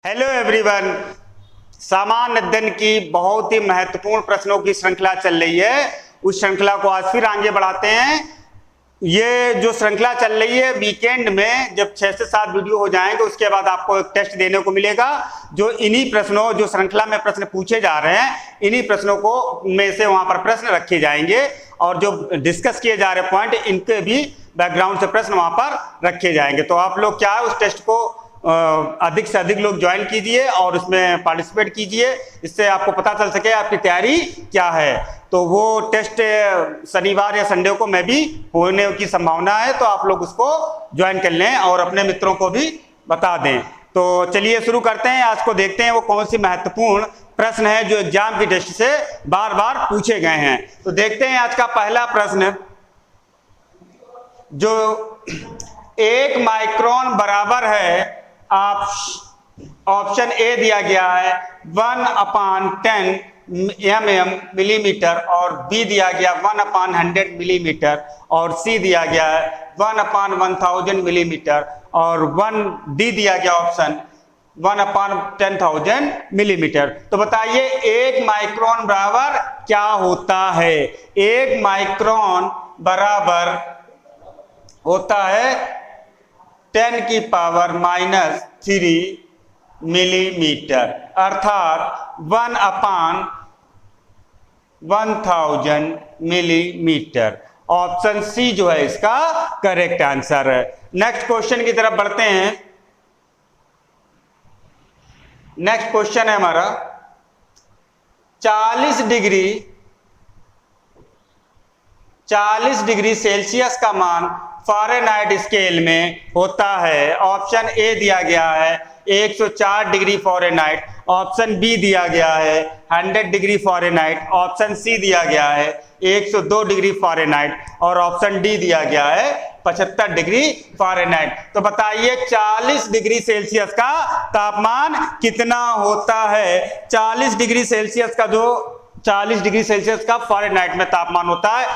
Hello everyone. सामान्य अध्ययन की बहुत ही महत्वपूर्ण प्रश्नों की श्रृंखला चल रही है। उस श्रृंखला को आज फिर आगे बढ़ाते हैं। ये जो श्रृंखला चल रही है, वीकेंड में जब 6 से 7 वीडियो हो जाएंगे उसके बाद आपको एक टेस्ट देने को मिलेगा। जो इन्हीं प्रश्नों, जो श्रृंखला में प्रश्न पूछे जा रहे हैं, इन्हीं प्रश्नों को में से वहां पर प्रश्न रखे जाएंगे और जो डिस्कस किए जा रहे पॉइंट, इनके भी बैकग्राउंड से प्रश्न वहां पर रखे जाएंगे। तो आप लोग क्या है, उस टेस्ट को अधिक से अधिक लोग ज्वाइन कीजिए और उसमें पार्टिसिपेट कीजिए। इससे आपको पता चल सके आपकी तैयारी क्या है। तो वो टेस्ट शनिवार या संडे को में भी होने की संभावना है, तो आप लोग उसको ज्वाइन कर लें और अपने मित्रों को भी बता दें। तो चलिए शुरू करते हैं। आज को देखते हैं वो कौन सी महत्वपूर्ण प्रश्न है जो एग्जाम की दृष्टि से बार बार पूछे गए हैं। तो देखते हैं आज का पहला प्रश्न, जो 1 माइक्रोन बराबर है, आप ऑप्शन ए दिया गया है 1/10 mm मिलीमीटर, और बी दिया गया 1/100 मिलीमीटर, और सी दिया गया है 1/1000 मिलीमीटर, और डी दिया गया ऑप्शन 1/10,000 मिलीमीटर। तो बताइए 1 माइक्रोन बराबर क्या होता है। 1 माइक्रोन बराबर होता है 10⁻³ मिलीमीटर, अर्थात 1/1000 मिलीमीटर। ऑप्शन सी जो है इसका करेक्ट आंसर है। नेक्स्ट क्वेश्चन की तरफ बढ़ते हैं। नेक्स्ट क्वेश्चन है हमारा 40 डिग्री सेल्सियस का मान फ़ारेनहाइट स्केल में होता है। ऑप्शन ए दिया गया है 104 डिग्री फ़ारेनहाइट, ऑप्शन बी दिया गया है 100 डिग्री फ़ारेनहाइट, ऑप्शन सी दिया गया है 102 डिग्री फ़ारेनहाइट, और ऑप्शन डी दिया गया है 75 डिग्री फ़ारेनहाइट। तो बताइए 40 डिग्री सेल्सियस का तापमान कितना होता है। 40 डिग्री सेल्सियस का जो 40 डिग्री सेल्सियस का फ़ारेनहाइट में तापमान होता है,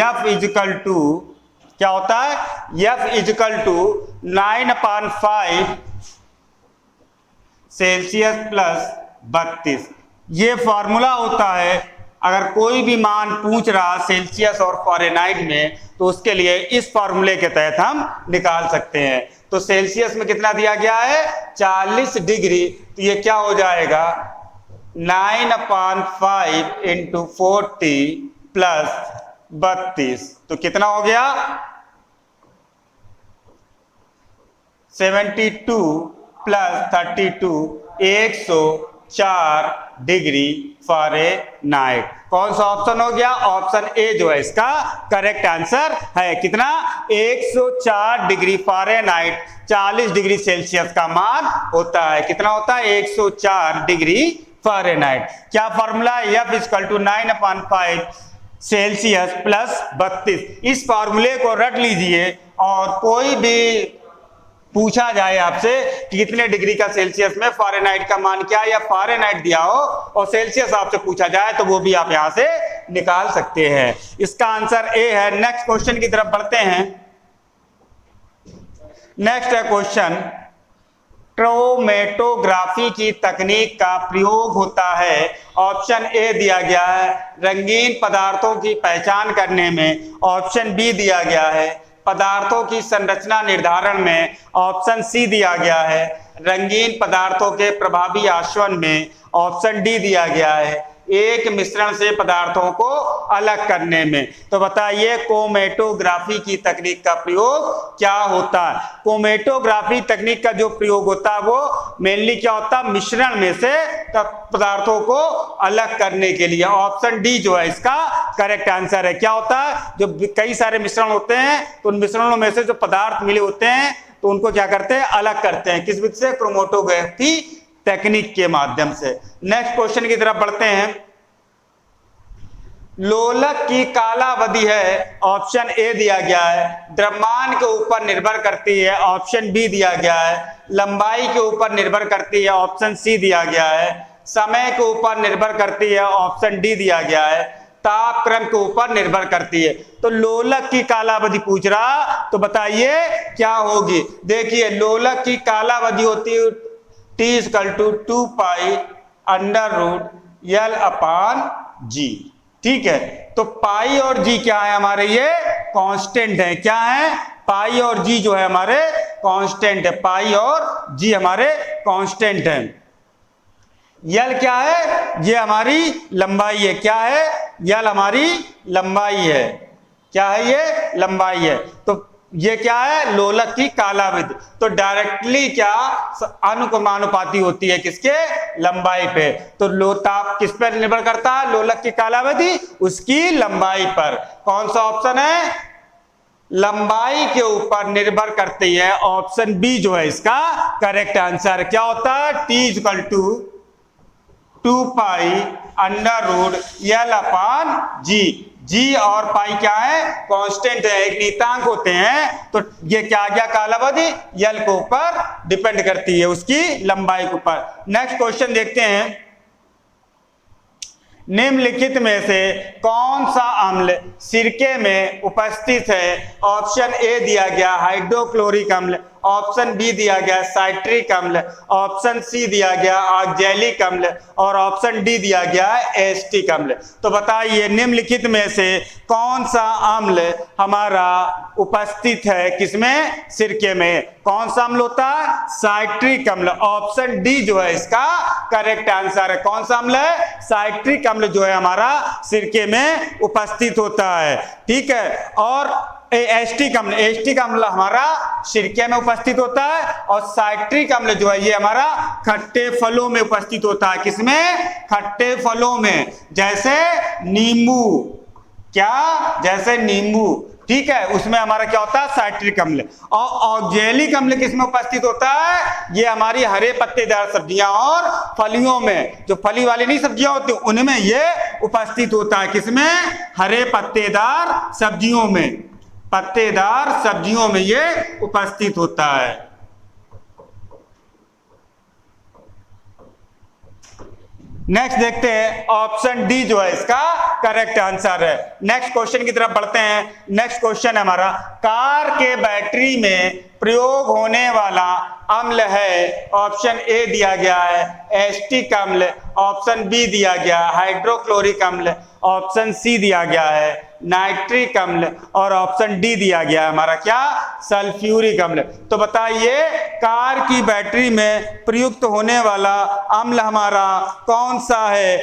F इक्वल टू क्या होता है, F equal to 9/5 Celsius plus 32। ये फॉर्मूला होता है। अगर कोई भी मान पूछ रहा सेल्सियस और फ़ारेनहाइट में, तो उसके लिए इस फॉर्मूले के तहत हम निकाल सकते हैं। तो सेल्सियस में कितना दिया गया है 40 डिग्री, तो ये क्या हो जाएगा 9/5 × 40 प्लस 32। तो कितना हो गया 72 प्लस 32, 104 डिग्री फ़ारेनहाइट। कौन सा ऑप्शन हो गया, ऑप्शन ए जो है इसका करेक्ट आंसर है। कितना 104 डिग्री फ़ारेनहाइट 40 डिग्री सेल्सियस का मान होता है। कितना होता है 104 डिग्री फ़ारेनहाइट। क्या फॉर्मूला है, F equal to 9/5 Celsius plus 32। इस फॉर्मूले को रट लीजिए और कोई भी पूछा जाए आपसे कि कितने डिग्री का सेल्सियस में फ़ारेनहाइट का मान क्या है, या फ़ारेनहाइट दिया हो और सेल्सियस आपसे पूछा जाए, तो वो भी आप यहां से निकाल सकते हैं। इसका आंसर ए है। नेक्स्ट क्वेश्चन की तरफ बढ़ते हैं। नेक्स्ट है क्वेश्चन, क्रोमेटोग्राफी की तकनीक का प्रयोग होता है। ऑप्शन ए दिया गया है रंगीन पदार्थों की पहचान करने में, ऑप्शन बी दिया गया है पदार्थों की संरचना निर्धारण में, ऑप्शन सी दिया गया है रंगीन पदार्थों के प्रभावी आश्वन में, ऑप्शन डी दिया गया है एक मिश्रण से पदार्थों को अलग करने में। तो बताइए क्रोमेटोग्राफी की तकनीक का प्रयोग क्या होता है। क्रोमेटोग्राफी तकनीक का जो प्रयोग होता है वो मेनली क्या होता है, मिश्रण में से पदार्थों को अलग करने के लिए। ऑप्शन डी जो है इसका करेक्ट आंसर है। क्या होता है, जो कई सारे मिश्रण होते हैं, तो उन मिश्रणों में से जो पदार्थ मिले होते हैं, तो उनको क्या करते हैं, अलग करते हैं। किस विधि से, क्रोमेटोग्राफी टेक्निक के माध्यम से। नेक्स्ट क्वेश्चन की तरफ बढ़ते हैं। लोलक की कालावधि है, ऑप्शन ए दिया गया है द्रव्यमान के ऊपर निर्भर करती है, ऑप्शन बी दिया गया है लंबाई के ऊपर निर्भर करती है, ऑप्शन सी दिया गया है समय के ऊपर निर्भर करती है, ऑप्शन डी दिया गया है तापक्रम के ऊपर निर्भर करती है। तो लोलक की कालावधि पूछ रहा, तो बताइए क्या होगी। देखिए लोलक की कालावधि होती है T equal to 2 pi under root L upon g. ठीक है, तो पाई और जी क्या है हमारे, ये कांस्टेंट है। क्या है, पाई और जी जो है हमारे कांस्टेंट है, पाई और जी हमारे कांस्टेंट है। यल क्या है, ये हमारी लंबाई है। क्या है, यल हमारी लंबाई है। क्या है, ये लंबाई है। तो ये क्या है, लोलक की कालाविधि। तो डायरेक्टली क्या अनुक्रमानुपाती होती है, किसके, लंबाई पे। तो ताप किस पर निर्भर करता है, लोलक की कालाविधि उसकी लंबाई पर। कौन सा ऑप्शन है, लंबाई के ऊपर निर्भर करती है। ऑप्शन बी जो है इसका करेक्ट आंसर। क्या होता है, T equal to 2 pi under root L upon g. G और पाई क्या है, कांस्टेंट है, एक नियतांक होते हैं। तो ये क्या आ गया, कालावधि यल के ऊपर डिपेंड करती है, उसकी लंबाई के ऊपर। नेक्स्ट क्वेश्चन देखते हैं, निम्नलिखित में से कौन सा अम्ल सिरके में उपस्थित है। ऑप्शन ए दिया गया हाइड्रोक्लोरिक अम्ल, ऑप्शन बी दिया गया साइट्रिक अम्ल, ऑप्शन सी दिया गया ऑक्जेलिक अम्ल और ऑप्शन डी दिया गया एसिटिक अम्ल। तो बताइए निम्नलिखित में से कौन सा अम्ल हमारा उपस्थित है, किसमें, सिरके में। कौन सा अम्ल होता है, साइट्रिक अम्ल। ऑप्शन डी जो है इसका करेक्ट आंसर है। कौन सा अम्ल है, साइट्रिक अम्ल जो है हमारा सिरके में उपस्थित होता है। ठीक है, और एसिटिक अम्ल, एसिटिक अम्ल हमारा सिरके में उपस्थित होता है और साइट्रिक अम्ल जो है ये हमारा खट्टे फलों में उपस्थित होता है। किसमें, खट्टे फलों में, जैसे नींबू। क्या, जैसे नींबू। ठीक है, उसमें हमारा क्या होता है, साइट्रिक अम्ल। और ऑक्जेलिक अम्ल किसमें उपस्थित होता है, ये हमारी हरे पत्तेदार सब्जियां और फलियों में, जो फली वाली नहीं सब्जियां होती उनमें ये उपस्थित होता है। किसमें, हरे पत्तेदार सब्जियों में, पत्तेदार सब्जियों में ये उपस्थित होता है। नेक्स्ट देखते हैं, ऑप्शन डी जो है इसका करेक्ट आंसर है। नेक्स्ट क्वेश्चन की तरफ बढ़ते हैं। नेक्स्ट क्वेश्चन है हमारा, कार के बैटरी में प्रयोग होने वाला अम्ल है। ऑप्शन ए दिया गया है एसिटिक अम्ल, ऑप्शन बी दिया गया हाइड्रोक्लोरिक अम्ल, ऑप्शन सी दिया गया है नाइट्रिक अम्ल और ऑप्शन डी दिया गया है हमारा क्या, सल्फ्यूरिक अम्ल। तो बताइए कार की बैटरी में प्रयुक्त होने वाला अम्ल हमारा कौन सा है,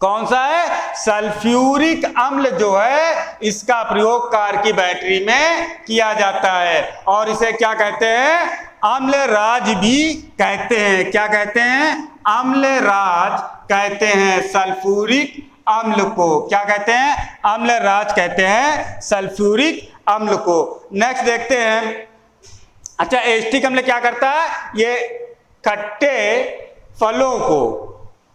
कौन सा है, सल्फ्यूरिक अम्ल जो है इसका प्रयोग कार की बैटरी में किया जाता है और इसे क्या कहते हैं, अम्लराज भी कहते हैं। क्या कहते हैं, अम्लराज कहते हैं सल्फ्यूरिक अम्ल को। क्या कहते हैं, अम्लराज कहते हैं सल्फ्यूरिक अम्ल को। नेक्स्ट देखते हैं, अच्छा एसिटिक अम्ल क्या करता है, ये खट्टे फलों को,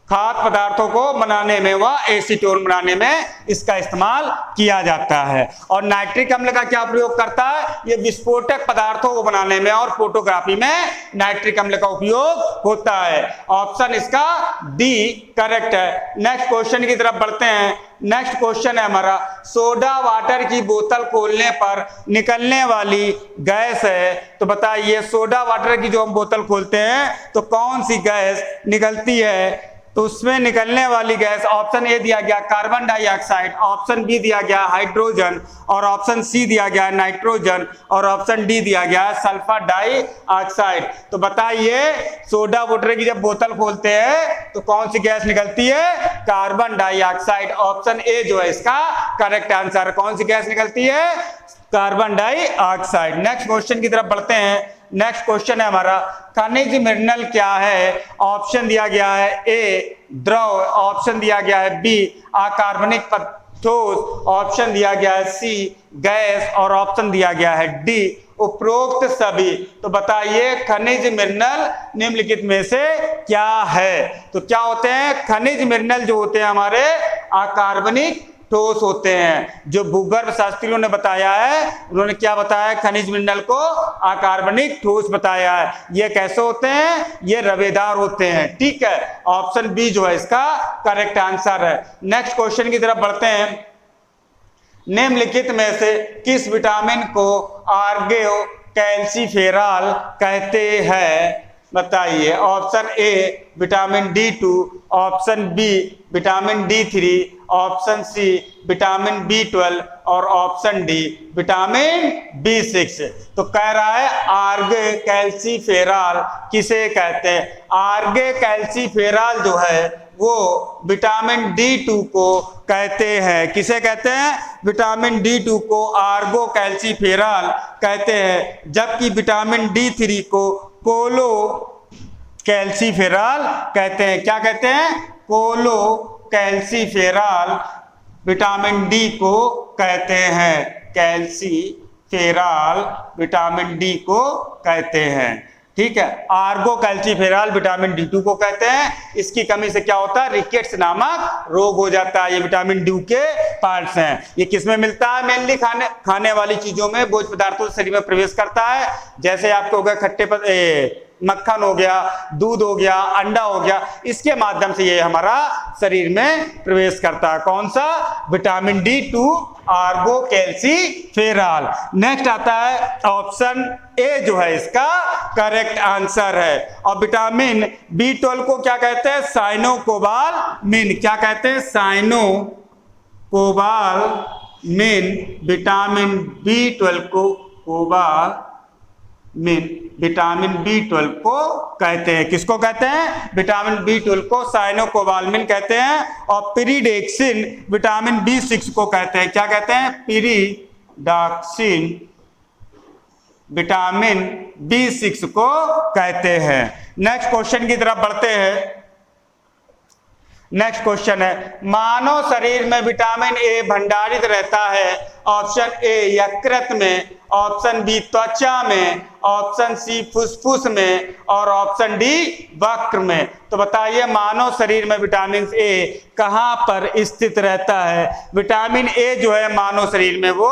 खाद्य पदार्थों को बनाने में व एसीटोन बनाने में इसका इस्तेमाल किया जाता है। और नाइट्रिक अम्ल का क्या प्रयोग करता है, ये विस्फोटक पदार्थों को बनाने में और फोटोग्राफी में नाइट्रिक अम्ल का उपयोग होता है। ऑप्शन इसका डी करेक्ट है। नेक्स्ट क्वेश्चन की तरफ बढ़ते हैं। नेक्स्ट क्वेश्चन है हमारा, सोडा वाटर की बोतल खोलने पर निकलने वाली गैस है। तो बताइए सोडा वाटर की जो हम बोतल खोलते हैं तो कौन सी गैस निकलती है, तो उसमें निकलने वाली गैस, ऑप्शन ए दिया गया कार्बन डाइऑक्साइड, ऑप्शन बी दिया गया हाइड्रोजन और ऑप्शन सी दिया गया नाइट्रोजन और ऑप्शन डी दिया गया सल्फर डाइऑक्साइड। तो बताइए सोडा वाटर की जब बोतल खोलते हैं तो कौन सी गैस निकलती है, कार्बन डाइऑक्साइड। ऑप्शन ए जो है इसका करेक्ट आंसर। कौन सी गैस निकलती है, कार्बन डाइऑक्साइड। नेक्स्ट क्वेश्चन की तरफ बढ़ते हैं। नेक्स्ट क्वेश्चन है हमारा, खनिज मिनरल क्या है। ऑप्शन दिया गया है ए द्रव, ऑप्शन दिया गया है बी अकार्बनिक ठोस, ऑप्शन दिया गया है सी गैस और ऑप्शन दिया गया है डी उपरोक्त सभी। तो बताइए खनिज मिनरल निम्नलिखित में से क्या है। तो क्या होते हैं, खनिज मिनरल जो होते हैं हमारे अकार्बनिक ठोस होते हैं। जो भूगर्भ शास्त्रियों ने बताया है उन्होंने क्या बताया, खनिज मिनरल को अकार्बनिक ठोस बताया है। ये कैसे होते हैं, ये रवेदार होते हैं। ठीक है, ऑप्शन बी जो है इसका करेक्ट आंसर है। नेक्स्ट क्वेश्चन की तरफ बढ़ते हैं। निम्नलिखित में से किस विटामिन को आर्गेओ कैल्सीफेरॉल कहते हैं। बताइए। Option A vitamin D2, option B vitamin D3, option C vitamin B12 और ऑप्शन डी विटामिन B6। तो कह रहा है आर्गे कैल्सीफेरॉल किसे कहते हैं? आर्गे कैल्सीफेरॉल जो है वो विटामिन D2 को कहते हैं। किसे कहते हैं? विटामिन D2 को आर्गो कैल्सीफेरॉल कहते हैं, जबकि विटामिन D3 को कोलो कैल्सीफेरॉल कहते हैं। क्या कहते हैं? कोलो कैल्सीफेरॉल विटामिन डी को कहते हैं। कैल्सीफेरॉल विटामिन डी को कहते हैं। ठीक है, आर्गो कैल्सीफेरॉल विटामिन D2 को कहते हैं। इसकी कमी से क्या होता है? रिकेट्स नामक रोग हो जाता है। ये विटामिन D के पार्ट्स हैं। ये किसमें मिलता है? मेनली खाने वाली चीजों में, भोज्य पदार्थों से शरीर में प्रवेश करता है। जैसे आपको हो गया मक्खन हो गया, दूध हो गया, अंडा हो गया, इसके माध्यम से ये हमारा शरीर में प्रवेश करता है। कौन सा? Vitamin D2 Ergo calciferol. Next आता है ऑप्शन ए जो है इसका करेक्ट आंसर है। और विटामिन B12 को क्या कहते हैं? साइनोकोबालमिन। क्या कहते हैं? साइनोकोबालमिन। विटामिन B12 को विटामिन B12 को कहते हैं। किसको कहते हैं? विटामिन B12 को साइनोकोबालमिन कहते हैं। और पिरिडॉक्सिन विटामिन B6 को कहते हैं। क्या कहते हैं? पिरिडॉक्सिन विटामिन B6 को कहते हैं। नेक्स्ट क्वेश्चन की तरफ बढ़ते हैं। नेक्स्ट क्वेश्चन है, मानव शरीर में विटामिन ए भंडारित रहता है। ऑप्शन ए यकृत में, ऑप्शन बी त्वचा में, ऑप्शन सी फुसफुस में और ऑप्शन डी वक्र में। तो बताइए मानव शरीर में विटामिन ए कहां पर स्थित रहता है? विटामिन ए जो है मानव शरीर में वो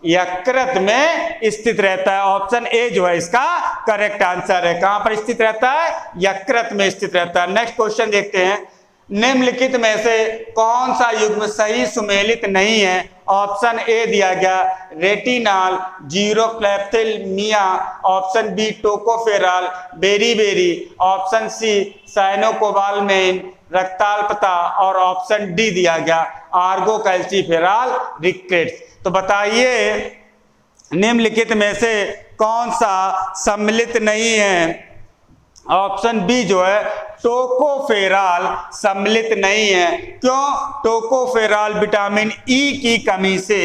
यकृत में स्थित रहता है। ऑप्शन ए जो है इसका करेक्ट आंसर है। कहां पर स्थित रहता है? यकृत में स्थित रहता है। नेक्स्ट क्वेश्चन देखते हैं, निम्नलिखित में से कौन सा युग्म सही सुमेलित नहीं है? ऑप्शन ए दिया गया retinol, xerophthalmia, option B tocopherol, beriberi, option C cyanocobalamin, रक्ताल्पता और ऑप्शन डी दिया गया आर्गो कैल्सीफेरॉल रिकेट्स। तो बताइए निम्नलिखित में से कौन सा सम्मिलित नहीं है? ऑप्शन बी जो है टोकोफेरॉल सम्मिलित नहीं है। क्यों? टोकोफेरॉल विटामिन ई की कमी से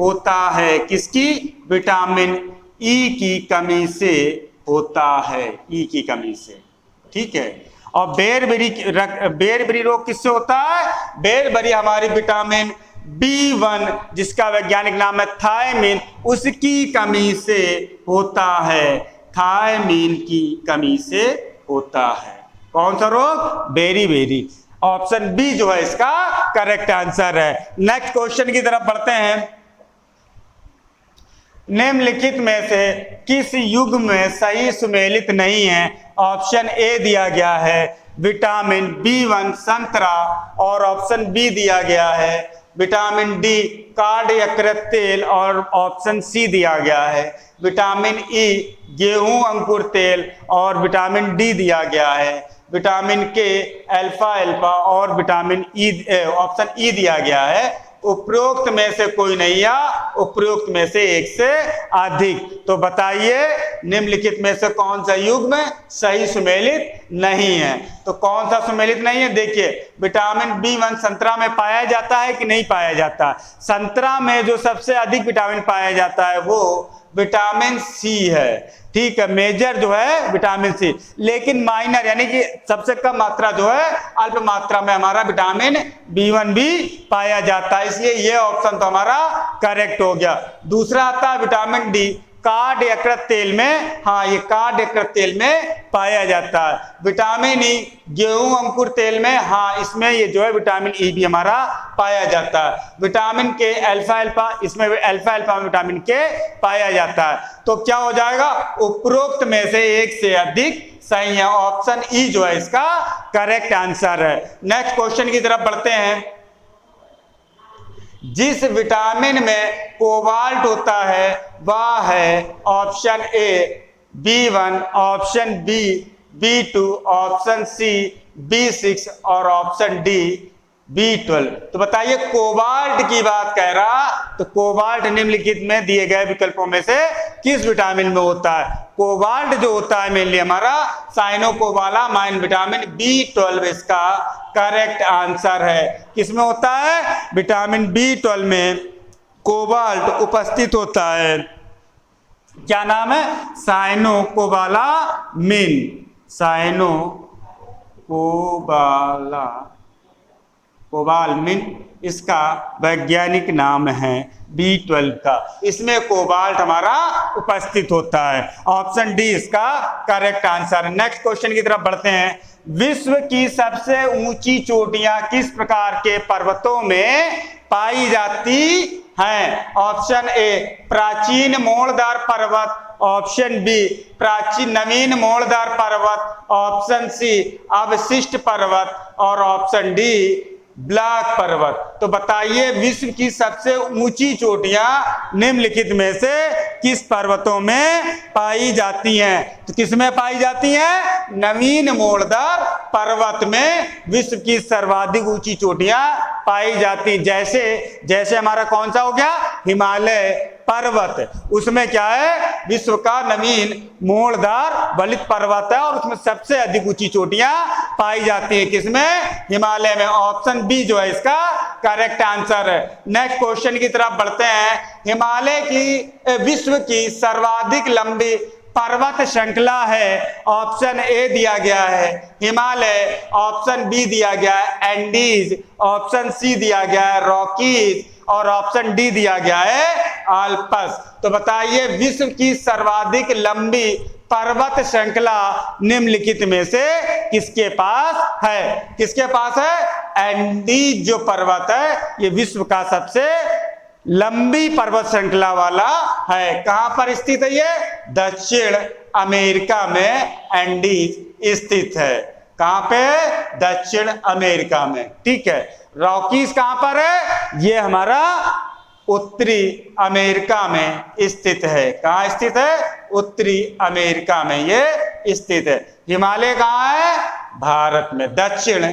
होता है। किसकी? विटामिन ई की कमी से होता है। ई की कमी से। ठीक है। और बेरबेरी रोग किससे होता है? बेरबेरी हमारी विटामिन B1 जिसका वैज्ञानिक नाम है थायमिन, उसकी कमी से होता है। थायमिन की कमी से होता है। कौन सा रोग? बेरीबेरी। ऑप्शन बी जो है इसका करेक्ट आंसर है। नेक्स्ट क्वेश्चन की तरफ बढ़ते हैं। निम्नलिखित में से किस युग्म में सही सुमेलित नहीं है? ऑप्शन ए दिया गया है विटामिन B1 संतरा और ऑप्शन बी दिया गया है विटामिन डी कार्ड यकृत तेल और ऑप्शन सी दिया गया है विटामिन ई गेहूं अंकुर तेल और विटामिन डी दिया गया है विटामिन के अल्फा अल्फा और विटामिन ई ऑप्शन ई दिया गया है। उपरोक्त में से कोई नहीं या उपरोक्त में से एक से अधिक। तो बताइए निम्नलिखित में से कौन सा युग्म सही सुमेलित नहीं है? तो कौन सा सुमेलित नहीं है? देखिए विटामिन B1 संतरा में पाया जाता है कि नहीं पाया जाता? संतरा में जो सबसे अधिक विटामिन पाया जाता है वो विटामिन सी है। ठीक है, मेजर जो है विटामिन सी, लेकिन माइनर यानी कि सबसे कम मात्रा जो है अल्प मात्रा में हमारा विटामिन B1 भी पाया जाता है। इसलिए ये ऑप्शन तो हमारा करेक्ट हो गया। दूसरा आता है विटामिन डी कार्ड यकृत तेल में। हाँ, ये कार्ड यकृत तेल में पाया जाता है। विटामिन ई गेहूं अंकुर तेल में। हाँ, इसमें ये जो है विटामिन ई भी हमारा पाया जाता है। विटामिन के अल्फा अल्फा, इसमें अल्फा अल्फा में विटामिन के पाया जाता है। तो क्या हो जाएगा? उपरोक्त में से एक से अधिक सही है। ऑप्शन ई जो है इसका करेक्ट आंसर है। नेक्स्ट क्वेश्चन की तरफ बढ़ते हैं। जिस विटामिन में कोबाल्ट होता है वह है option A B1, option B B2, option C B6 और ऑप्शन डी B12। तो बताइए कोबाल्ट की बात कह रहा, तो कोबाल्ट निम्नलिखित में दिए गए विकल्पों में से किस विटामिन में होता है? कोबाल्ट जो होता है मेनली हमारा साइनोकोबालामाइन विटामिन B12 इसका करेक्ट आंसर है। किसमें होता है? विटामिन B12 में कोबाल्ट उपस्थित होता है। क्या नाम है? साइनोकोबालामिन, कोबालामिन इसका वैज्ञानिक नाम है B12 का। इसमें कोबाल्ट हमारा उपस्थित होता है। ऑप्शन डी इसका करेक्ट आंसर। नेक्स्ट क्वेश्चन की तरफ बढ़ते हैं। विश्व की सबसे ऊंची चोटियां किस प्रकार के पर्वतों में पाई जाती हैं? ऑप्शन ए प्राचीन मोड़दार पर्वत, ऑप्शन बी प्राचीन नवीन मोड़दार पर्वत, ऑप्शन सी अवशिष्ट पर्वत और ऑप्शन डी ब्लैक पर्वत। तो बताइए विश्व की सबसे ऊंची चोटियां निम्नलिखित में से किस पर्वतों में पाई जाती हैं? तो किस में पाई जाती हैं? नवीन मोड़दार पर्वत में विश्व की सर्वाधिक ऊंची चोटियां पाई जाती। जैसे हमारा कौन सा हो गया? हिमालय पर्वत, उसमें क्या है? विश्व का नवीन मोड़दार बलित पर्वत है और उसमें सबसे अधिक ऊंची चोटियां पाई जाती है। किसमें? हिमालय में। ऑप्शन बी जो है इसका करेक्ट आंसर है। नेक्स्ट क्वेश्चन की तरफ बढ़ते हैं। हिमालय की विश्व की सर्वाधिक लंबी पर्वत श्रृंखला है। ऑप्शन ए दिया गया है हिमालय, ऑप्शन बी दिया गया है एंडीज, ऑप्शन सी दिया गया है रॉकीज और ऑप्शन डी दिया गया है आल्प्स। तो बताइए विश्व की सर्वाधिक लंबी पर्वत श्रृंखला निम्नलिखित में से किसके पास है? किसके पास है? एंडीज जो पर्वत है ये विश्व का सबसे लंबी पर्वत श्रृंखला वाला है। कहां पर स्थित है ये? दक्षिण अमेरिका में एंडीज स्थित है। कहां पे? दक्षिण अमेरिका में। ठीक है। रॉकीज कहां पर है? ये हमारा उत्तरी अमेरिका में स्थित है। कहां स्थित है? उत्तरी अमेरिका में ये स्थित है। हिमालय कहां है? भारत में, दक्षिण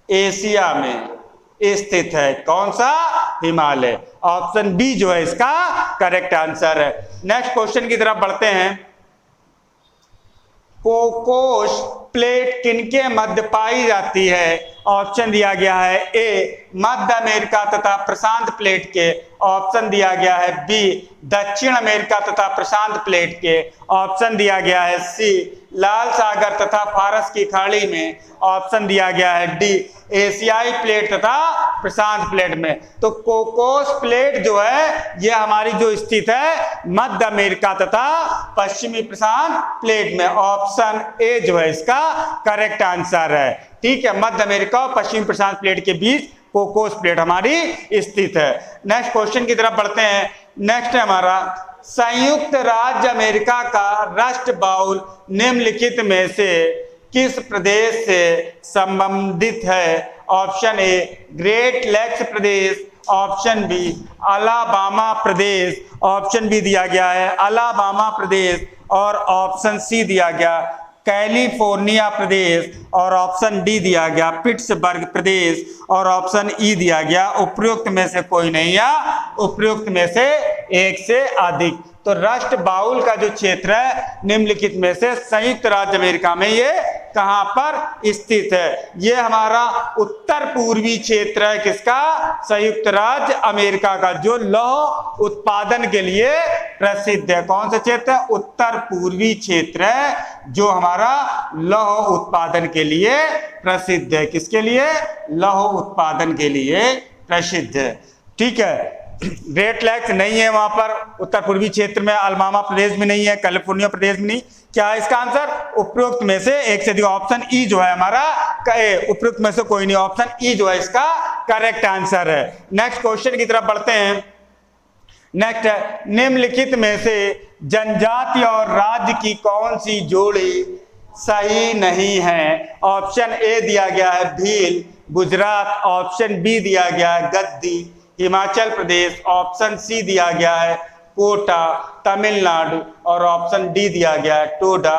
एशिया में स्थित है। कौन सा? हिमालय। ऑप्शन बी जो है इसका करेक्ट आंसर है। नेक्स्ट क्वेश्चन की तरफ बढ़ते हैं। कोकोस प्लेट किनके मध्य पाई जाती है? ऑप्शन दिया गया है ए मध्य अमेरिका तथा प्रशांत प्लेट के, ऑप्शन दिया गया है बी दक्षिण अमेरिका तथा प्रशांत प्लेट के, ऑप्शन दिया गया है सी लाल सागर तथा फारस की खाड़ी में, ऑप्शन दिया गया है डी एशियाई प्लेट तथा प्रशांत प्लेट में। तो कोकोस प्लेट जो है ये हमारी जो स्थित है मध्य अमेरिका तथा पश्चिमी प्रशांत प्लेट में। ऑप्शन ए जो है इसका करेक्ट आंसर है। ठीक है। मध्य अमेरिका और पश्चिमी प्रशांत प्लेट के बीच कोकोस प्लेट हमारी स्थित है। नेक्स्ट क्वेश्चन की तरफ बढ़ते हैं। नेक्स्ट है हमारा संयुक्त राज्य अमेरिका का राष्ट्र बाउल निम्नलिखित में से किस प्रदेश से संबंधित है? ऑप्शन ए ग्रेट लेक्स प्रदेश, ऑप्शन बी अलाबामा प्रदेश, ऑप्शन बी दिया गया है अलाबामा प्रदेश और ऑप्शन सी दिया गया कैलिफोर्निया प्रदेश और ऑप्शन डी दिया गया पिट्सबर्ग प्रदेश और ऑप्शन ई दिया गया उपयुक्त में से कोई नहीं या उपयुक्त में से एक से अधिक। तो राष्ट्र बाउल का जो क्षेत्र है निम्नलिखित में से संयुक्त राज्य अमेरिका में ये कहां पर स्थित है? ये हमारा उत्तर पूर्वी क्षेत्र है। किसका? संयुक्त राज्य अमेरिका का, जो लौह उत्पादन के लिए प्रसिद्ध है। कौन सा क्षेत्र है? उत्तर पूर्वी क्षेत्र है जो हमारा लौह उत्पादन के लिए प्रसिद्ध है। किसके लिए? लौह उत्पादन के लिए प्रसिद्ध है। ठीक है। ग्रेट लेक्स नहीं है वहां पर, उत्तर पूर्वी क्षेत्र में अलाबामा प्रदेश में नहीं है, कैलिफोर्निया प्रदेश में नहीं। क्या है इसका आंसर? उपयुक्त में से एक से अधिक। ऑप्शन ई जो है हमारा उपयुक्त में से कोई नहीं, ऑप्शन ई जो है इसका करेक्ट आंसर है। नेक्स्ट क्वेश्चन की तरफ बढ़ते हैं। नेक्स्ट है निम्नलिखित में से जनजाति और राज्य की कौन सी जोड़ी सही नहीं है? ऑप्शन ए दिया गया है भील गुजरात, ऑप्शन बी दिया गया है गद्दी हिमाचल प्रदेश, ऑप्शन सी दिया गया है कोटा तमिलनाडु और ऑप्शन डी दिया गया है टोडा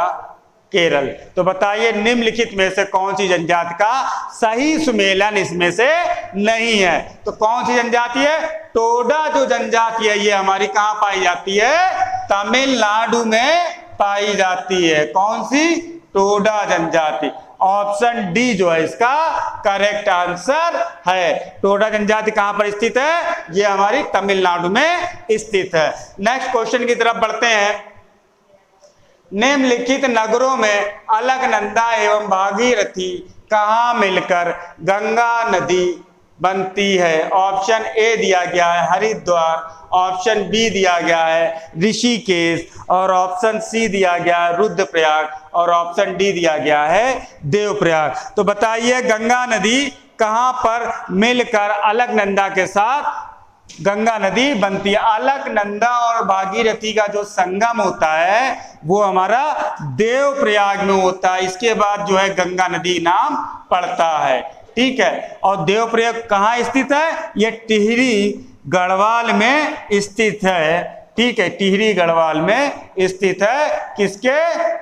केरल। तो बताइए निम्नलिखित में से कौन सी जनजाति का सही सुमेलन इसमें से नहीं है? तो कौन सी जनजाति है? टोडा जो जनजाति है ये हमारी कहाँ पाई जाती है? तमिलनाडु में पाई जाती है। कौन सी? टोडा जनजाति। ऑप्शन डी जो है इसका करेक्ट आंसर है। टोडा जनजाति कहां पर स्थित है? ये हमारी तमिलनाडु में स्थित है। नेक्स्ट क्वेश्चन की तरफ बढ़ते हैं। निम्नलिखित नगरों में अलकनंदा एवं भागीरथी कहां मिलकर गंगा नदी बनती है? ऑप्शन ए दिया गया है हरिद्वार, ऑप्शन बी दिया गया है ऋषिकेश, और ऑप्शन सी दिया गया है रुद्रप्रयाग, और ऑप्शन डी दिया गया है देवप्रयाग। तो बताइए गंगा नदी कहां पर मिलकर अलकनंदा के साथ गंगा नदी बनती है? अलकनंदा और भागीरथी का जो संगम होता है वो हमारा देवप्रयाग में होता है। इसके बाद जो है गंगा नदी नाम पड़ता है। ठीक है, और देवप्रयाग कहाँ स्थित है? ये टिहरी गढ़वाल में स्थित है। ठीक है, टिहरी गढ़वाल में स्थित है। किसके?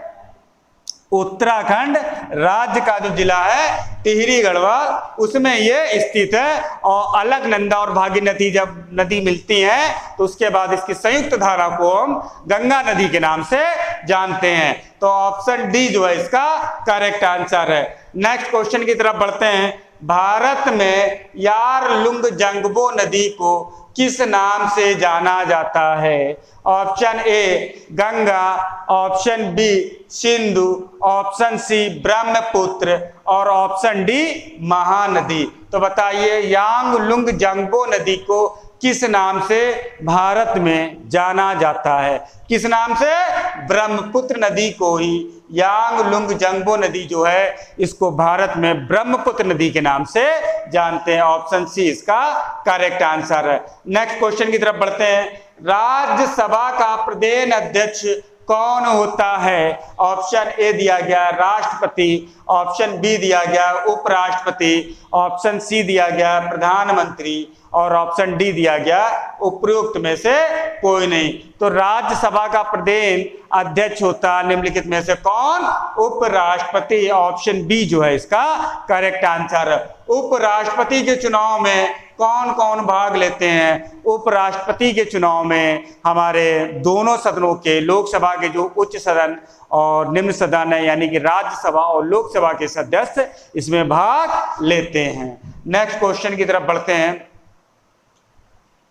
उत्तराखंड राज्य का जो जिला है टिहरी गढ़वाल, उसमें ये स्थित है। और अलकनंदा और भागीरथी जब नदी मिलती हैं तो उसके बाद इसकी संयुक्त धारा को हम गंगा नदी के नाम से जानते हैं। तो ऑप्शन डी जो है इसका करेक्ट आंसर है। नेक्स्ट क्वेश्चन की तरफ बढ़ते हैं। भारत में यारलुंग-जंगबो नदी को किस नाम से जाना जाता है? Option A Ganga, option B Sindhu, option C Brahmaputra, और ऑप्शन डी महानदी। तो बताइए यांगलुंग-जंगबो नदी को किस नाम से भारत में जाना जाता है? किस नाम से? ब्रह्मपुत्र नदी को ही यांगलुंग-जंगबो नदी जो है इसको भारत में ब्रह्मपुत्र नदी के नाम से जानते हैं। ऑप्शन सी इसका करेक्ट आंसर है। नेक्स्ट क्वेश्चन की तरफ बढ़ते हैं। राज्यसभा का प्रदेश अध्यक्ष कौन होता है? ऑप्शन ए दिया गया राष्ट्रपति, ऑप्शन बी दिया गया उपराष्ट्रपति, ऑप्शन सी दिया गया प्रधानमंत्री, और ऑप्शन डी दिया गया उपयुक्त में से कोई नहीं। तो राज्यसभा का प्रदेश अध्यक्ष होता है निम्नलिखित में से कौन? उपराष्ट्रपति। ऑप्शन बी जो है इसका करेक्ट आंसर है। उपराष्ट्रपति के चुनाव में कौन कौन भाग लेते हैं? उपराष्ट्रपति के चुनाव में हमारे दोनों सदनों के, लोकसभा के जो उच्च सदन और निम्न सदन है यानी कि राज्यसभा और लोकसभा के सदस्य इसमें भाग लेते हैं। नेक्स्ट क्वेश्चन की तरफ बढ़ते हैं।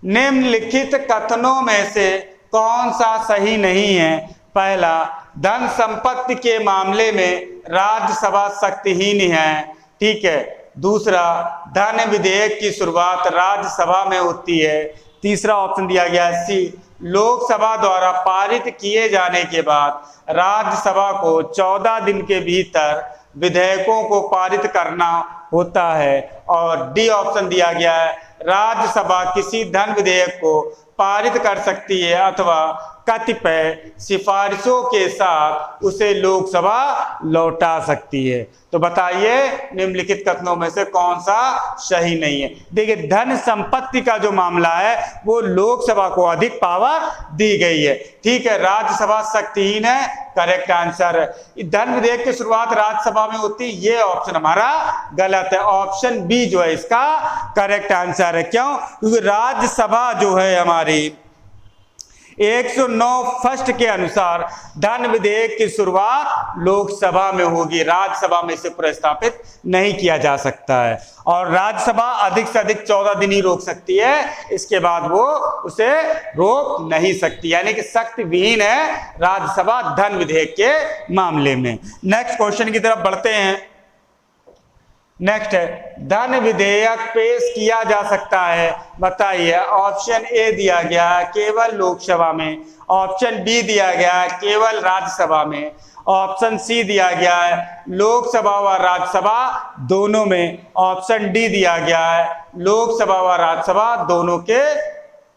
निम्नलिखित कथनों में से कौन सा सही नहीं है? पहला, धन संपत्ति के मामले में राज्यसभा शक्तिहीन है। ठीक है। दूसरा, धन विधेयक की शुरुआत राज्यसभा में होती है। तीसरा ऑप्शन दिया गया है सी, लोकसभा द्वारा पारित किए जाने के बाद राज्यसभा को 14 दिन के भीतर विधेयकों को पारित करना होता है। और डी ऑप्शन दिया गया है, राज्यसभा किसी धन विधेयक को पारित कर सकती है अथवा कतिपय सिफारिशों के साथ उसे लोकसभा लौटा सकती है। तो बताइए निम्नलिखित कथनों में से कौन सा सही नहीं है? देखिए, धन संपत्ति का जो मामला है वो लोकसभा को अधिक पावर दी गई है। ठीक है, राज्यसभा शक्तिहीन है, करेक्ट आंसर है। धन विधेयक की शुरुआत राज्यसभा में होती है, ये ऑप्शन हमारा गलत है। ऑप्शन बी जो है इसका करेक्ट आंसर है। क्यों? क्योंकि राज्यसभा जो है हमारी 109 फर्स्ट के अनुसार धन विधेयक की शुरुआत लोकसभा में होगी, राज्यसभा में इसे प्रस्तावित नहीं किया जा सकता है। और राज्यसभा अधिक से अधिक 14 दिन ही रोक सकती है, इसके बाद वो उसे रोक नहीं सकती, यानी कि शक्ति विहीन है राज्यसभा धन विधेयक के मामले में। नेक्स्ट क्वेश्चन की तरफ बढ़ते हैं। नेक्स्ट है, धन विधेयक पेश किया जा सकता है, बताइए। ऑप्शन ए दिया गया है केवल लोकसभा में, ऑप्शन बी दिया गया है केवल राज्यसभा में, ऑप्शन सी दिया गया है लोकसभा व राज्यसभा दोनों में, ऑप्शन डी दिया गया है लोकसभा व राज्यसभा दोनों के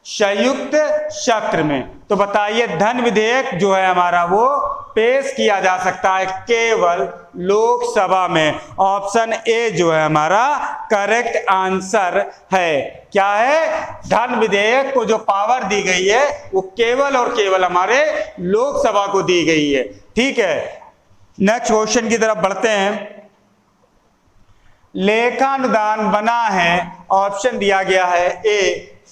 संयुक्त सत्र में। तो बताइए धन विधेयक जो है हमारा वो पेश किया जा सकता है केवल लोकसभा में। ऑप्शन ए जो है हमारा करेक्ट आंसर है। क्या है? धन विधेयक को जो पावर दी गई है वो केवल और केवल हमारे लोकसभा को दी गई है। ठीक है। नेक्स्ट क्वेश्चन की तरफ बढ़ते हैं। लेखानुदान बना है, ऑप्शन दिया गया है ए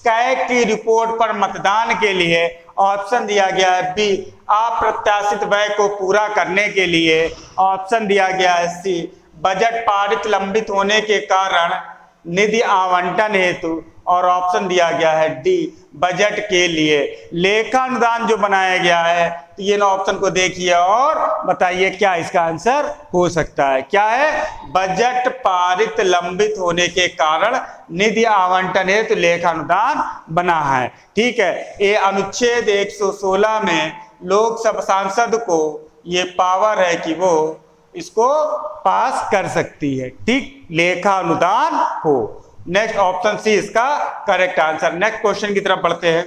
कैग की रिपोर्ट पर मतदान के लिए, ऑप्शन दिया गया है बी अप्रत्याशित व्यय को पूरा करने के लिए, ऑप्शन दिया गया है सी बजट पारित लंबित होने के कारण निधि आवंटन हेतु, और ऑप्शन दिया गया है डी बजट के लिए। लेखानुदान जो बनाया गया है, तो ये ना ऑप्शन को देखिए और बताइए क्या इसका आंसर हो सकता है। क्या है? बजट पारित लंबित होने के कारण निधि आवंटन हेतु लेखानुदान बना है। ठीक है, ये अनुच्छेद 116 में लोकसभा सांसद को ये पावर है कि वो इसको पास कर सकती है। ठीक, लेखानुदान हो। नेक्स्ट ऑप्शन सी इसका करेक्ट आंसर। नेक्स्ट क्वेश्चन की तरफ बढ़ते हैं।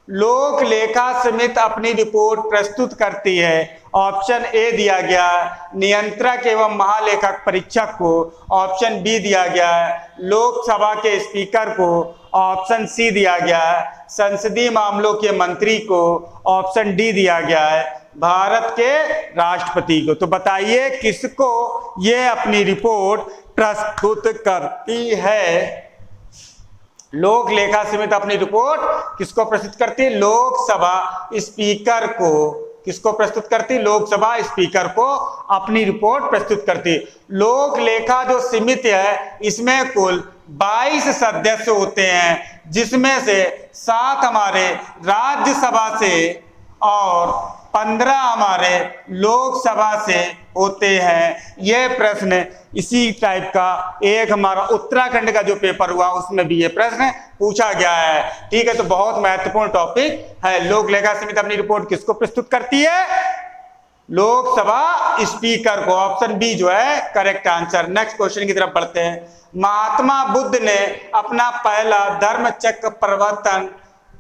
लोक लेखा समिति अपनी रिपोर्ट प्रस्तुत करती है, ऑप्शन ए दिया गया नियंत्रक एवं महालेखक परीक्षक को, ऑप्शन बी दिया गया लोकसभा के स्पीकर को, ऑप्शन सी दिया गया संसदीय मामलों के मंत्री को, ऑप्शन डी दिया गया है भारत के राष्ट्रपति को। तो बताइए किसको ये अपनी रिपोर्ट प्रस्तुत करती है? लोक लेखा समिति अपनी रिपोर्ट किसको प्रस्तुत करती है? लोकसभा स्पीकर को। किसको प्रस्तुत करती है? लोकसभा स्पीकर को अपनी रिपोर्ट प्रस्तुत करती है। लोक लेखा जो समिति है इसमें कुल 22 सदस्य होते हैं, जिसमें से 7 हमारे राज्यसभा से और 15 हमारे लोकसभा से होते हैं। यह प्रश्न इसी टाइप का एक हमारा उत्तराखंड का जो पेपर हुआ उसमें भी ये प्रश्न पूछा गया है। ठीक है, तो बहुत महत्वपूर्ण टॉपिक है। लोक लेखा समिति अपनी रिपोर्ट किसको प्रस्तुत करती है? लोकसभा स्पीकर को। ऑप्शन बी जो है करेक्ट आंसर। नेक्स्ट क्वेश्चन की तरफ बढ़ते हैं। महात्मा बुद्ध ने अपना पहला धर्म चक्र प्रवर्तन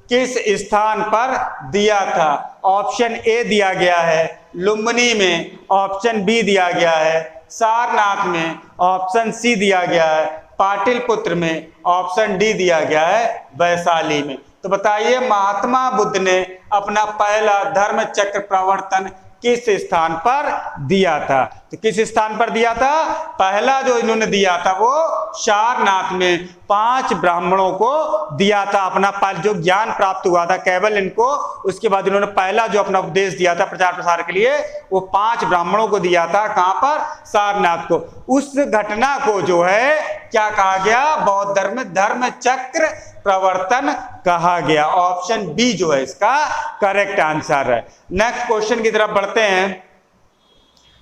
किस स्थान पर दिया था? ऑप्शन ए दिया गया है लुम्बिनी में, ऑप्शन बी दिया गया है सारनाथ में, ऑप्शन सी दिया गया है पाटलिपुत्र में, ऑप्शन डी दिया गया है वैशाली में। तो बताइए महात्मा बुद्ध ने अपना पहला धर्म चक्र प्रवर्तन किस स्थान पर दिया था? तो किस स्थान पर दिया था? पहला जो इन्होंने दिया था वो सारनाथ में 5 ब्राह्मणों को दिया था। अपना जो ज्ञान प्राप्त हुआ था केवल इनको, उसके बाद इन्होंने पहला जो अपना उपदेश दिया था प्रचार प्रसार के लिए वो 5 ब्राह्मणों को दिया था। कहां पर? सारनाथ को। उस घटना को जो है क्या कहा गया? बौद्ध धर्म चक्र प्रवर्तन कहा गया। ऑप्शन बी जो है इसका करेक्ट आंसर है। नेक्स्ट क्वेश्चन की तरफ बढ़ते हैं।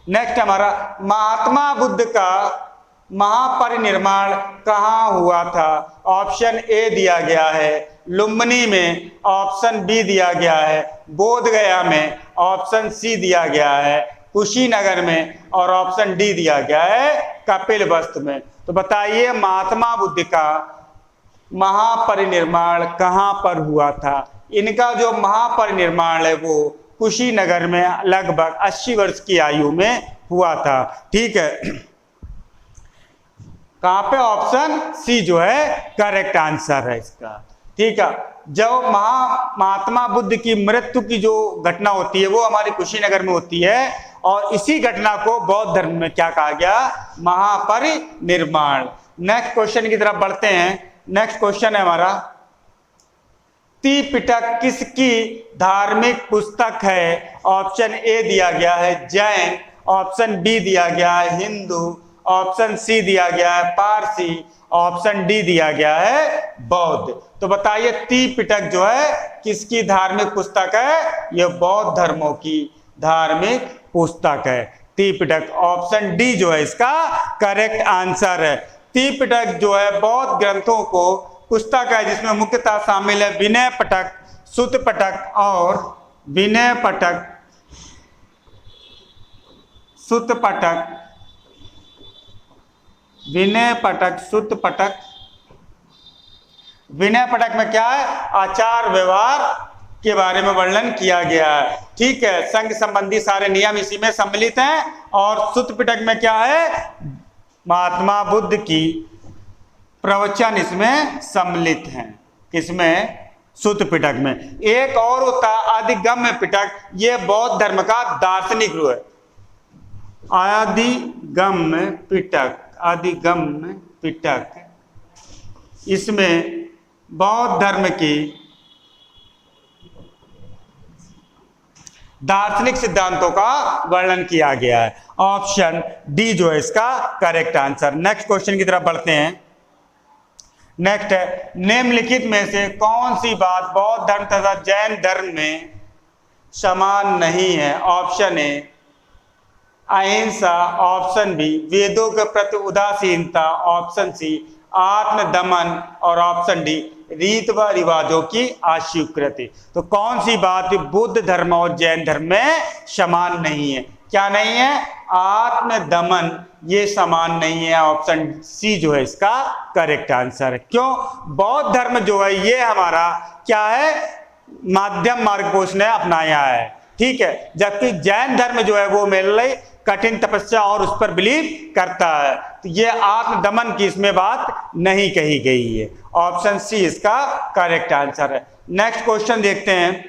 नेक्स्ट हमारा महात्मा बुद्ध का महापरिनिर्वाण कहाँ हुआ था? ऑप्शन ए दिया गया है लुम्बिनी में, ऑप्शन बी दिया गया है बोध गया में, ऑप्शन सी दिया गया है कुशीनगर में, और ऑप्शन डी दिया गया है कपिलवस्तु में। तो बताइए महात्मा बुद्ध का महापरिनिर्वाण कहां पर हुआ था? इनका जो महापरिनिर्वाण है वो कुशीनगर में लगभग 80 वर्ष की आयु में हुआ था। ठीक है, कहां पे? ऑप्शन सी जो है करेक्ट आंसर है इसका। ठीक है, जब महात्मा बुद्ध की मृत्यु की जो घटना होती है वो हमारे कुशीनगर में होती है, और इसी घटना को बौद्ध धर्म में क्या कहा गया? महापरिनिर्वाण। नेक्स्ट क्वेश्चन की तरफ बढ़ते हैं। नेक्स्ट क्वेश्चन है हमारा त्रिपिटक किसकी धार्मिक पुस्तक है? ऑप्शन ए दिया गया है जैन, ऑप्शन बी दिया गया है हिंदू, ऑप्शन सी दिया गया है पारसी, ऑप्शन डी दिया गया है बौद्ध। तो बताइए त्रिपिटक जो है किसकी धार्मिक पुस्तक है? यह बौद्ध धर्मों की धार्मिक पुस्तक है त्रिपिटक। ऑप्शन डी जो है इसका करेक्ट आंसर है। त्रिपिटक जो है बौद्ध ग्रंथों को पुस्तक है जिसमें मुख्यतः शामिल है विनय पटक, सुत्त पटक और विनय पटक, सुत्त पटक, विनय पटक, सुत्त पटक। विनय पटक में क्या है? आचार व्यवहार के बारे में वर्णन किया गया है। ठीक है, संघ संबंधी सारे नियम इसी में सम्मिलित हैं। और सुत्त पिटक में क्या है? महात्मा बुद्ध की प्रवचन इसमें सम्मिलित हैं। किसमें? सुत्त पिटक में। एक और होता अधिगम्य पिटक, ये बौद्ध धर्म का दार्शनिक रूप है। आदिगम पिटक, आदिगम पिटक, इसमें बौद्ध धर्म की दार्शनिक सिद्धांतों का वर्णन किया गया है। ऑप्शन डी जो है इसका करेक्ट आंसर। नेक्स्ट क्वेश्चन की तरफ बढ़ते हैं। नेक्स्ट है, निम्नलिखित में से कौन सी बात बौद्ध धर्म तथा जैन धर्म में समान नहीं है? ऑप्शन ए अहिंसा, ऑप्शन बी वेदों के प्रति उदासीनता, ऑप्शन सी आत्मदमन और ऑप्शन डी रीत व रिवाजों की अस्वीकृति। तो कौन सी बात बुद्ध धर्म और जैन धर्म में समान नहीं है? क्या नहीं है? आत्मदमन, ये समान नहीं है। ऑप्शन सी जो है इसका करेक्ट आंसर है। क्यों? बौद्ध धर्म जो है ये हमारा क्या है? माध्यम मार्ग को उसने अपनाया है, ठीक है। जबकि जैन धर्म जो है वो मेरे लिए कठिन तपस्या और उस पर बिलीव करता है। तो ये आत्मदमन की इसमें बात नहीं कही गई है। ऑप्शन सी इसका करेक्ट आंसर है। नेक्स्ट क्वेश्चन देखते हैं।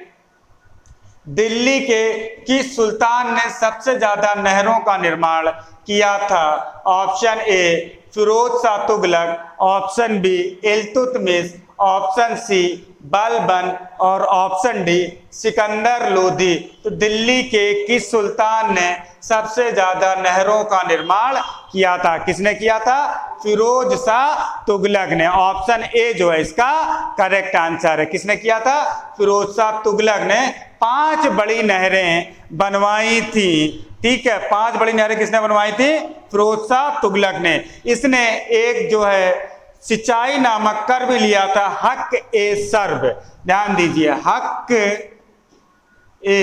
दिल्ली के किस सुल्तान ने सबसे ज्यादा नहरों का निर्माण किया था? Option A Firoz Shah Tughlaq, option B Iltutmish, option C Balban और ऑप्शन डी सिकंदर लोधी। तो दिल्ली के किस सुल्तान ने सबसे ज्यादा नहरों का निर्माण किया था? किसने किया था? फिरोज शाह तुगलक ने। ऑप्शन ए जो है इसका करेक्ट आंसर है। किसने किया था? फिरोज शाह तुगलक ने 5 बड़ी नहरें बनवाई थी, ठीक है। 5 बड़ी नहरें किसने बनवाई थी? फिरोज शाह तुगलक ने। इसने एक जो है सिंचाई नामक कर भी लिया था, हक ए सर्व, ध्यान दीजिए, हक ए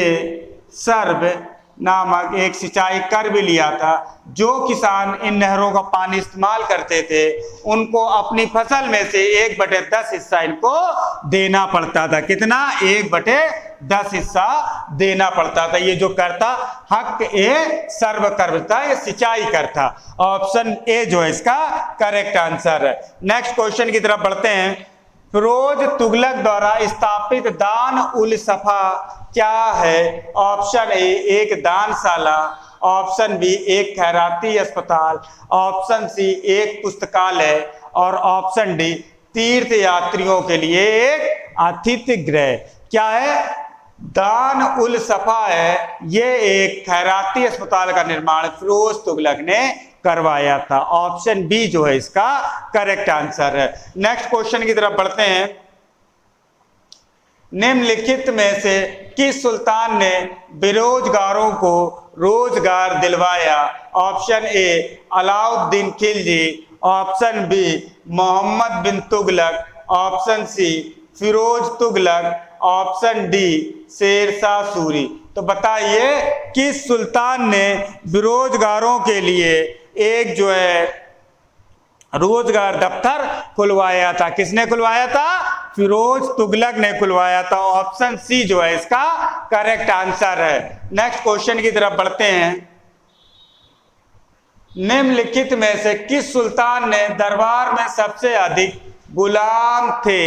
सर्व नामक एक सिंचाई कर भी लिया था। जो किसान इन नहरों का पानी इस्तेमाल करते थे उनको अपनी फसल में से 1/10 हिस्सा इनको देना पड़ता था। कितना? 1/10 हिस्सा देना पड़ता था। ये जो कर था हक ए सर्व कर था, ये सिंचाई कर था। ऑप्शन ए जो है इसका करेक्ट आंसर है। नेक्स्ट क्वेश्चन की तरफ बढ़ते हैं। फिरोज तुगलक द्वारा स्थापित दान उल सफा क्या है? ऑप्शन ए एक दानशाला, ऑप्शन बी एक खैराती अस्पताल, ऑप्शन सी एक पुस्तकालय और ऑप्शन डी तीर्थ यात्रियों के लिए एक आतिथ्य गृह। क्या है? दान उल सफा है, ये एक खैराती अस्पताल का निर्माण फिरोज तुगलक ने करवाया था। ऑप्शन बी जो है इसका करेक्ट आंसर है। नेक्स्ट क्वेश्चन की तरफ बढ़ते हैं। निम्नलिखित में से किस सुल्तान ने बेरोजगारों को रोजगार दिलवाया? Option A Alauddin Khilji, option B Mohammad bin Tughlaq, option C Firoz Tughlaq, option D Sher Shah Suri. तो बताइए किस सुल्तान ने बेरोजगारों के लिए एक जो है रोजगार दफ्तर खुलवाया था? किसने खुलवाया था? फिरोज तुगलक ने खुलवाया था। ऑप्शन सी जो है इसका करेक्ट आंसर है। नेक्स्ट क्वेश्चन की तरफ बढ़ते हैं। निम्नलिखित में से किस सुल्तान ने दरबार में सबसे अधिक गुलाम थे?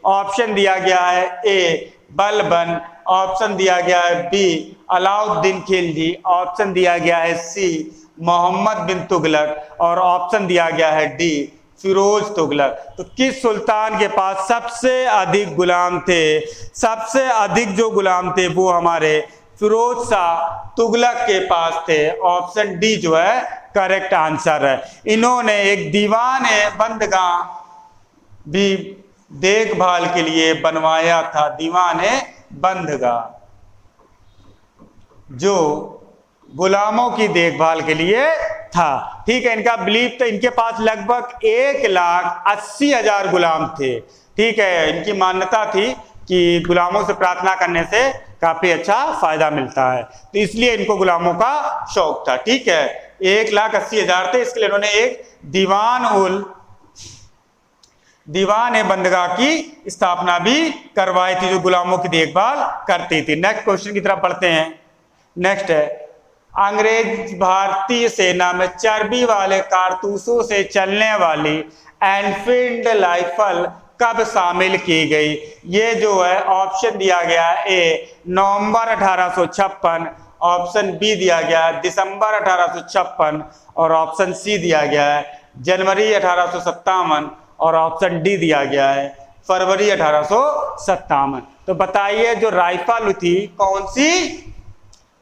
ऑप्शन दिया गया है ए बलबन, ऑप्शन दिया गया है बी अलाउद्दीन खिलजी, ऑप्शन दिया गया है सी मोहम्मद बिन तुगलक और ऑप्शन दिया गया है डी फिरोज तुगलक। तो किस सुल्तान के पास सबसे अधिक गुलाम थे? सबसे अधिक जो गुलाम थे वो हमारे फिरोज शाह तुगलक के पास थे। ऑप्शन डी जो है करेक्ट आंसर है। इन्होंने एक दीवान बंदगाह भी देखभाल के लिए बनवाया था, दीवान बंदगाह, जो गुलामों की देखभाल के लिए था, ठीक है। इनका बिलीव था, इनके पास लगभग 1,80,000 गुलाम थे, ठीक है। इनकी मान्यता थी कि गुलामों से प्रार्थना करने से काफी अच्छा फायदा मिलता है, तो इसलिए इनको गुलामों का शौक था, ठीक है। 1,80,000 थे, इसके लिए उन्होंने एक दीवान बंदगाह की स्थापना भी करवाई थी, जो गुलामों की देखभाल करती थी। नेक्स्ट क्वेश्चन की तरफ बढ़ते हैं। नेक्स्ट है, अंग्रेज भारतीय सेना में चर्बी वाले कारतूसों से चलने वाली एनफील्ड राइफल कब शामिल की गई? ये जो है ऑप्शन दिया गया है ए नवंबर 1856, ऑप्शन बी दिया गया है दिसंबर 1856 और ऑप्शन सी दिया गया है जनवरी 1857 और ऑप्शन डी दिया गया है फरवरी 1857। तो बताइए जो राइफल थी कौन सी,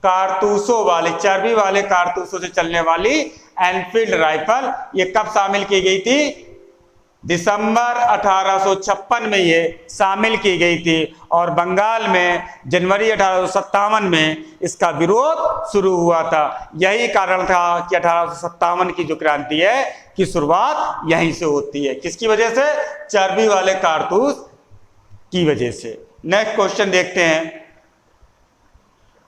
कारतूसों वाली, चर्बी वाले कारतूसों से चलने वाली एनफील्ड राइफल, ये कब शामिल की गई थी? दिसंबर 1856 में ये शामिल की गई थी और बंगाल में जनवरी 1857 में इसका विरोध शुरू हुआ था। यही कारण था कि 1857 की जो क्रांति है की शुरुआत यहीं से होती है। किसकी वजह से? चर्बी वाले कारतूस की वजह से। नेक्स्ट क्वेश्चन देखते हैं।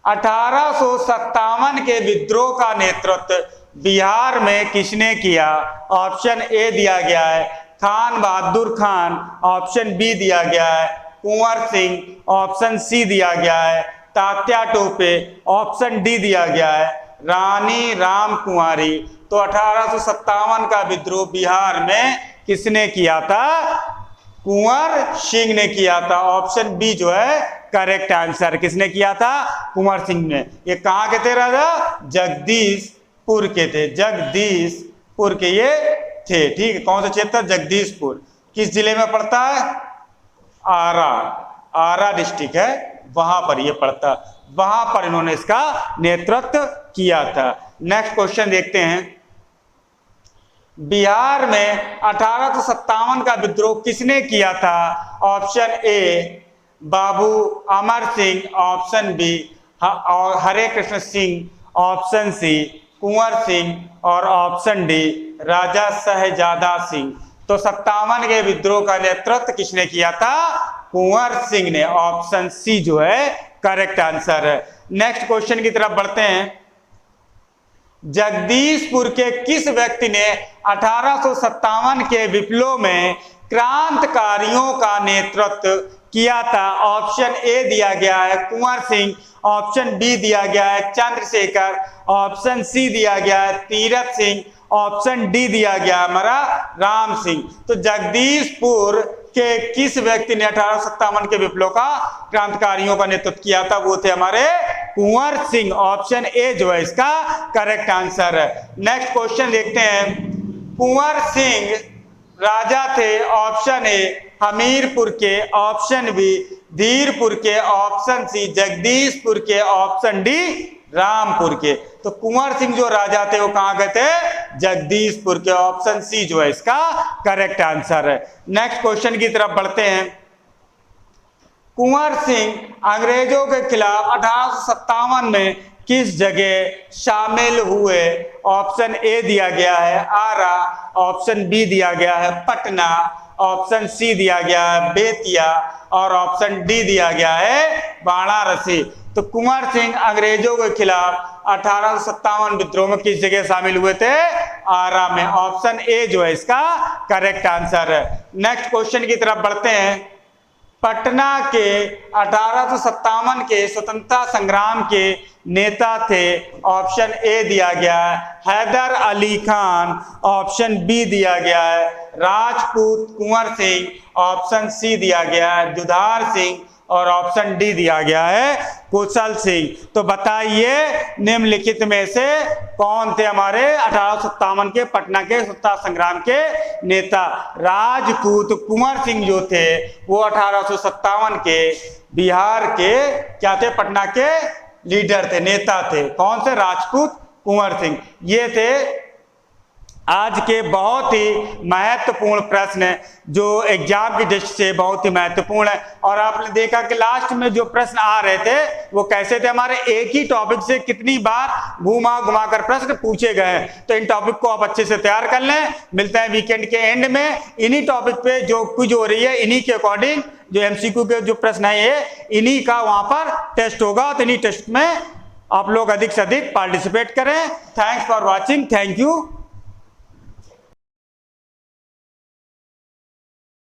1857 के विद्रोह का नेतृत्व बिहार में किसने किया? ऑप्शन ए दिया गया है खान बहादुर खान, ऑप्शन बी दिया गया है कुंवर सिंह, ऑप्शन सी दिया गया है तात्या टोपे, ऑप्शन डी दिया गया है रानी राम कुंवारी। तो 1857 का विद्रोह बिहार में किसने किया था? कुंवर सिंह ने किया था। ऑप्शन बी जो है करेक्ट आंसर। किसने किया था? कुंवर सिंह ने। ये कहाँ के थे राजा? जगदीशपुर के थे, जगदीशपुर के ये थे। ठीक है, कौन सा क्षेत्र? जगदीशपुर। किस जिले में पड़ता है? आरा डिस्ट्रिक्ट है, वहां पर ये पड़ता, वहां पर इन्होंने इसका नेतृत्व किया था। नेक्स्ट क्वेश्चन देखते हैं। बिहार में 1857 का विद्रोह किसने किया था? Option A Babu Amar Singh, option B Hare Krishna Singh, option C Kunwar Singh और ऑप्शन डी राजा शहजादा सिंह। तो 57 के विद्रोह का नेतृत्व किसने किया था? कुंवर सिंह ने। ऑप्शन सी जो है करेक्ट आंसर है। नेक्स्ट क्वेश्चन की तरफ बढ़ते हैं। जगदीशपुर के किस व्यक्ति ने 1857 के विप्लव में क्रांतिकारियों का नेतृत्व किया था? ऑप्शन ए दिया गया है कुंवर सिंह, ऑप्शन बी दिया गया है चंद्रशेखर, ऑप्शन सी दिया गया है तीरथ सिंह, ऑप्शन डी दिया गया हमारा राम सिंह। तो जगदीशपुर के किस व्यक्ति ने 1857 के विप्लव का क्रांतिकारियों का नेतृत्व किया था? वो थे हमारे कुंवर सिंह। ऑप्शन ए जो है इसका करेक्ट आंसर है। नेक्स्ट क्वेश्चन देखते हैं। कुंवर सिंह राजा थे, ऑप्शन ए हमीरपुर के, ऑप्शन बी धीरपुर के, ऑप्शन सी जगदीशपुर के, ऑप्शन डी रामपुर के। तो कुंवर सिंह जो राजा थे वो कहां गए थे? जगदीशपुर के। ऑप्शन सी जो है इसका करेक्ट आंसर है। नेक्स्ट क्वेश्चन की तरफ बढ़ते हैं। कुंवर सिंह अंग्रेजों के खिलाफ 1857 में किस जगह शामिल हुए? ऑप्शन ए दिया गया है आरा, ऑप्शन बी दिया गया है पटना, ऑप्शन सी दिया गया है बेतिया और ऑप्शन डी दिया गया है वाराणसी। तो कुंवर सिंह अंग्रेजों के खिलाफ 1857 विद्रोह में किस जगह शामिल हुए थे? आरा में। ऑप्शन ए जो है इसका करेक्ट आंसर है। नेक्स्ट क्वेश्चन की तरफ बढ़ते हैं। पटना के 1857 के स्वतंत्रता संग्राम के नेता थे। ऑप्शन ए दिया गया है हैदर अली खान, ऑप्शन बी दिया गया है राजपूत कुंवर सिंह, ऑप्शन सी दिया गया है जुधार सिंह और ऑप्शन डी दिया गया है कुशल सिंह। तो बताइए निम्नलिखित में से कौन थे हमारे 1857 के पटना के स्वतंत्रता संग्राम के नेता? राजपूत कुंवर सिंह जो थे वो 1857 के बिहार के क्या थे? पटना के लीडर थे, नेता थे। कौन से? राजपूत कुंवर सिंह। ये थे आज के बहुत ही महत्वपूर्ण प्रश्न जो एग्जाम की दृष्टि से बहुत ही महत्वपूर्ण है। और आपने देखा कि लास्ट में जो प्रश्न आ रहे थे वो कैसे थे? हमारे एक ही टॉपिक से कितनी बार घुमा घुमा कर प्रश्न पूछे गए हैं। तो इन टॉपिक को आप अच्छे से तैयार कर लें। मिलते हैं वीकेंड के एंड में। इन्हीं टॉपिक पे जो कुछ हो रही है इन्हीं के अकॉर्डिंग जो एमसीक्यू के जो प्रश्न है ये इन्हीं का वहां पर टेस्ट होगा। तो इन्हीं टेस्ट में आप लोग अधिक से अधिक पार्टिसिपेट करें। Thanks for watching. Thank you.